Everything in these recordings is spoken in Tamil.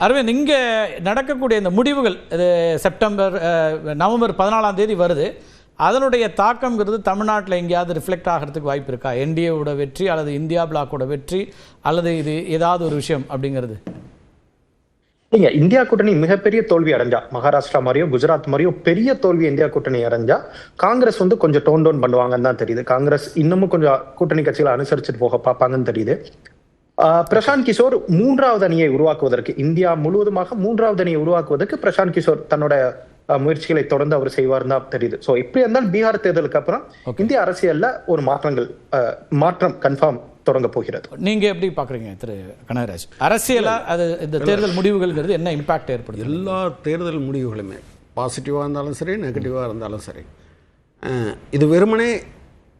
அரவிந்த், இங்கே நடக்கக்கூடிய இந்த முடிவுகள் நவம்பர் 14ஆம் தேதி வருது. அதனுடைய தாக்கம்ங்கிறது தமிழ்நாட்டில் எங்கேயாவது ரிஃப்ளெக்ட் ஆகிறதுக்கு வாய்ப்பு இருக்கா? என்டிஏவோட வெற்றி அல்லது இந்தியா பிளாக்கோட வெற்றி அல்லது இது ஏதாவது ஒரு விஷயம் அப்படிங்கிறது? நீங்க இந்தியா கூட்டணி மிகப்பெரிய தோல்வி அடைஞ்சா, மகாராஷ்டிரா மாதிரியோ குஜராத் மாதிரியோ பெரிய தோல்வி இந்தியா கூட்டணி அடைஞ்சா காங்கிரஸ் கொஞ்சம் டோன் டவுன் பண்ணுவாங்கன்னு தான் தெரியுது. காங்கிரஸ் இன்னமும் கொஞ்சம் கூட்டணி கட்சிகளை அனுசரிச்சுட்டு போக பார்ப்பாங்கன்னு தெரியுது. பிரசாந்த் கிஷோர் 3வது அணியை உருவாக்குவதற்கு, இந்தியா முழுவதுமாக 3வது அணியை உருவாக்குவதற்கு பிரசாந்த் கிஷோர் தன்னோட முயற்சிகளை தொடர்ந்து அவர் செய்வார் தான் தெரியுது. சோ எப்படி இருந்தாலும் பீகார் தேர்தலுக்கு அப்புறம் இந்திய அரசியல்ல ஒரு மாற்றம் கன்ஃபார்ம் தொடங்க போகிறது. நீங்க எப்படி பாக்குறீங்க திரு கனகராஜ்? அரசியலா அது இந்த தேர்தல் முடிவுகள்ங்கிறது என்ன இம்பாக்ட் ஏற்படுது? எல்லா தேர்தல் முடிவுகளுமே பாசிட்டிவா இருந்தாலும் சரி, நெகட்டிவா இருந்தாலும் சரி, இது வெறுமனே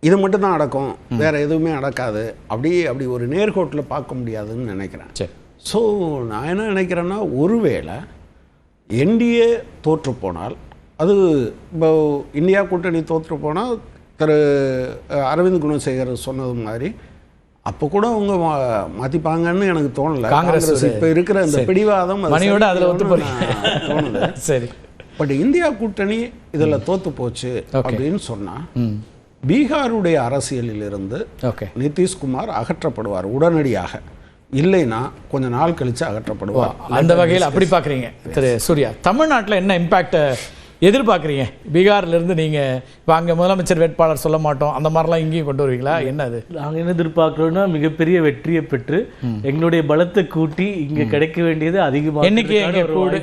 இது மட்டும் தான் நடக்கும், வேற எதுவுமே நடக்காது, அப்படி ஒரு நேர்கோட்டில் பார்க்க முடியாதுன்னு நினைக்கிறேன். ஸோ நான் என்ன நினைக்கிறேன்னா, ஒருவேளை என்டிஏ தோற்று போனால், அது இப்போ இந்தியா கூட்டணி தோற்று போனால் திரு அரவிந்த் குணசேகர் சொன்னது மாதிரி அப்போ கூட அவங்க மாற்றிப்பாங்கன்னு எனக்கு தோணலை. காங்கிரஸ் இப்போ இருக்கிற இந்த பிடிவாதம் தோணுது. சரி, பட் இந்தியா கூட்டணி இதில் தோற்று போச்சு அப்படின்னு சொன்னால் பீகாருடைய அரசியலில் இருந்து நிதிஷ்குமார் அகற்றப்படுவார் உடனடியாக. இல்லைன்னா கொஞ்ச நாள் கழிச்சு அகற்றப்படுவார். அந்த வகையில் அப்படி பார்க்குறீங்க திரு சூர்யா. தமிழ்நாட்டில் என்ன இம்பாக்ட் எதிர்பார்க்குறீங்க? பீகார்லேருந்து நீங்கள் இப்போ அங்கே முதலமைச்சர் வேட்பாளர் சொல்ல மாட்டோம் அந்த மாதிரிலாம் இங்கேயும் கொண்டு வருவீங்களா? என்ன அது? நாங்கள் என்ன எதிர்பார்க்குறோன்னா, மிகப்பெரிய வெற்றியை பெற்று எங்களுடைய பலத்தை கூட்டி இங்கே கிடைக்க வேண்டியது அதிகமாக எண்ணிக்கை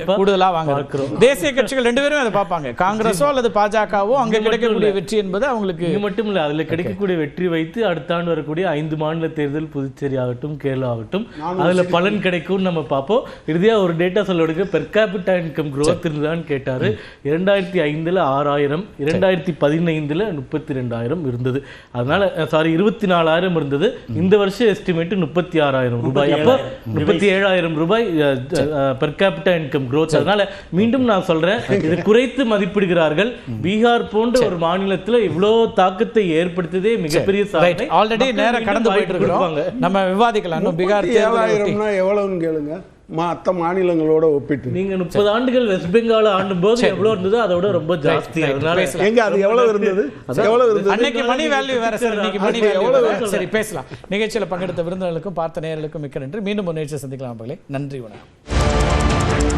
கூடுதலாக வாங்க இருக்கிறோம். தேசிய கட்சிகள் 2 பேரும் அதை பார்ப்பாங்க. காங்கிரஸோ அல்லது பாஜகவோ அங்கே கிடைக்கக்கூடிய வெற்றி என்பது அவங்களுக்கு இது மட்டும் இல்லை, அதில் கிடைக்கக்கூடிய வெற்றி வைத்து அடுத்த ஆண்டு வரக்கூடிய 5 மாநில தேர்தல், புதுச்சேரி ஆகட்டும் கேரளா ஆகட்டும், அதில் பலன் கிடைக்கும்னு நம்ம பார்ப்போம். இறுதியாக ஒரு டேட்டா சொல்ல எடுக்க பெர் கேபிட்டா இன்கம் க்ரோத் இருந்தான்னு கேட்டார். 2005 6000, 2015 32,000 இருந்தது. அதனால 24,000 இருந்தது. இந்த வருஷம் எஸ்டிமேட் 36,000 ரூபாய். அப்போ 37,000 ரூபாய் பெர் கேபிட்டா இன்கம் க்ரோத். அதனால மீண்டும் நான் சொல்றேன், இது குறைத்து மதிப்பிடுகிறார்கள். பீகார் போன்ற ஒரு மாநிலத்தில் இவ்வளவு தாக்கத்தை ஏற்படுத்ததே மிகப்பெரிய சாதனை. ஆல்ரெடி நேரம் கடந்து போயிட்டு இருக்கிறோம், நம்ம விவாதிக்கலாம். பீகார் 7,000 எவ்வளவுன்னு கேளுங்க மற்ற மாநிலங்களோட ஒப்பிட்டு. நீங்க 30 ஆண்டுகள் வெஸ்ட் பெங்கால் ஆண்டும் போது எவ்வளவு இருந்ததோ அதோட ரொம்ப ஜாஸ்தி. எங்க அது எவ்வளவு இருந்தது? அன்னைக்கு மணி வேல்யூ வேற சார், இன்னைக்கு மணி வேல்யூ. சரி, பேசலாம். நிகழ்ச்சியில் பங்கெடுத்த விருந்தினர்களுக்கும் பார்த்த நேயர்களுக்கும் மிக்க நன்றி. மீண்டும் ஒரு நிகழ்ச்சியை சந்திக்கலாம். நன்றி, வணக்கம்.